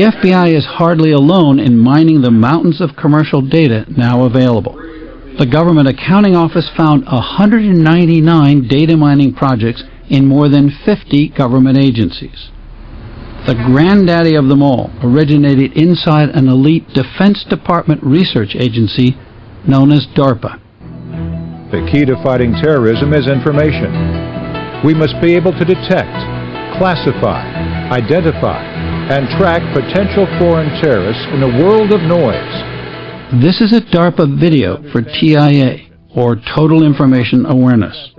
The FBI is hardly alone in mining the mountains of commercial data now available. The Government Accounting Office found 199 data mining projects in more than 50 government agencies. The granddaddy of them all originated inside an elite Defense Department research agency known as DARPA. The key to fighting terrorism is information. We must be able to detect, classify, identify, and track potential foreign terrorists in a world of noise. This is a DARPA video for TIA, or Total Information Awareness.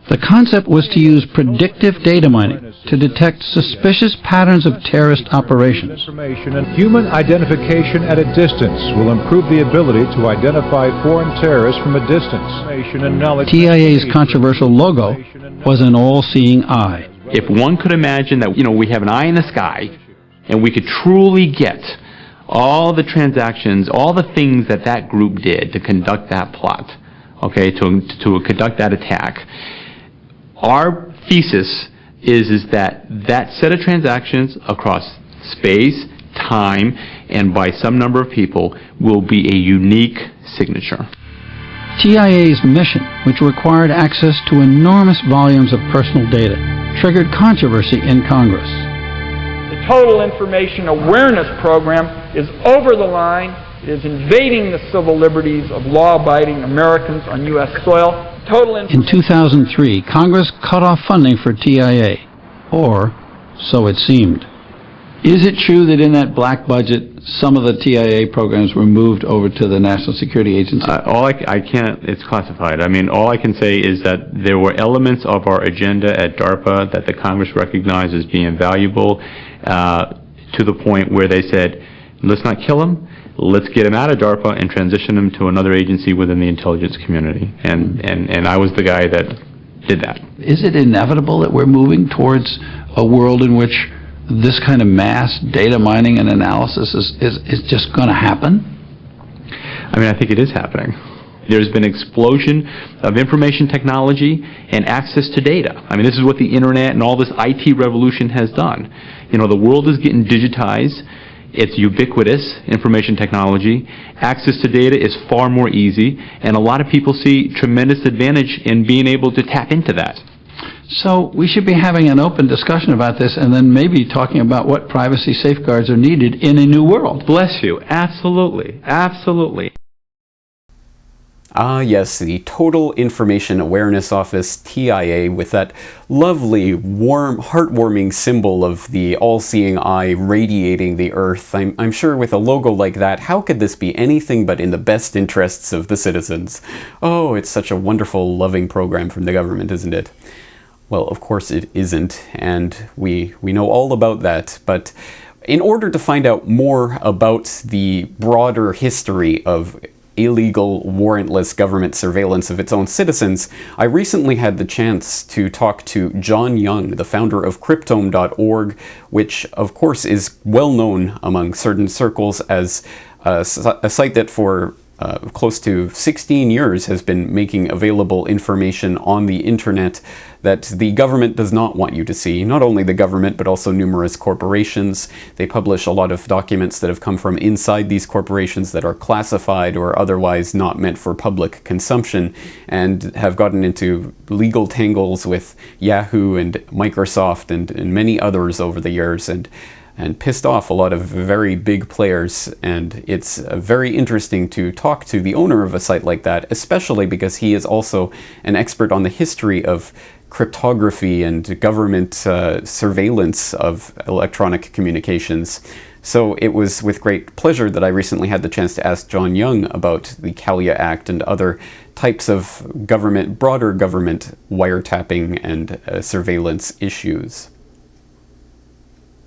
The concept was to use predictive data mining to detect suspicious patterns of terrorist operations. Information and human identification at a distance will improve the ability to identify foreign terrorists from a distance. TIA's controversial logo was an all-seeing eye. If one could imagine that, we have an eye in the sky, and we could truly get all the transactions, all the things that that group did to conduct that plot, okay, to conduct that attack, our thesis is that that set of transactions across space, time, and by some number of people will be a unique signature. TIA's mission, which required access to enormous volumes of personal data, triggered controversy in Congress. The Total Information Awareness Program is over the line. It is invading the civil liberties of law-abiding Americans on U.S. soil. In 2003, Congress cut off funding for TIA, or so it seemed. Is it true that in that black budget, some of the TIA programs were moved over to the National Security Agency? I can't, it's classified. I mean, all I can say is that there were elements of our agenda at DARPA that the Congress recognized as being valuable to the point where they said, let's not kill them, let's get them out of DARPA and transition them to another agency within the intelligence community. And I was the guy that did that. Is it inevitable that we're moving towards a world in which this kind of mass data mining and analysis is just going to happen? I mean, I think it is happening. There's been an explosion of information technology and access to data. I mean, this is what the internet and all this IT revolution has done. The world is getting digitized. It's ubiquitous, information technology. Access to data is far more easy, and a lot of people see tremendous advantage in being able to tap into that. So we should be having an open discussion about this and then maybe talking about what privacy safeguards are needed in a new world. Bless you. Absolutely. Absolutely. Ah, yes, the Total Information Awareness Office, TIA, with that lovely, warm, heartwarming symbol of the all-seeing eye radiating the earth. I'm sure with a logo like that, how could this be anything but in the best interests of the citizens? Oh, it's such a wonderful, loving program from the government, isn't it? Well, of course it isn't, and we know all about that, but in order to find out more about the broader history of illegal, warrantless government surveillance of its own citizens, I recently had the chance to talk to John Young, the founder of Cryptome.org, which of course is well known among certain circles as a site that for close to 16 years has been making available information on the internet that the government does not want you to see. Not only the government, but also numerous corporations. They publish a lot of documents that have come from inside these corporations that are classified or otherwise not meant for public consumption, and have gotten into legal tangles with Yahoo and Microsoft and many others over the years, and pissed off a lot of very big players. And it's very interesting to talk to the owner of a site like that, especially because he is also an expert on the history of cryptography and government surveillance of electronic communications. So it was with great pleasure that I recently had the chance to ask John Young about the CALEA Act and other types of government, broader government wiretapping and surveillance issues.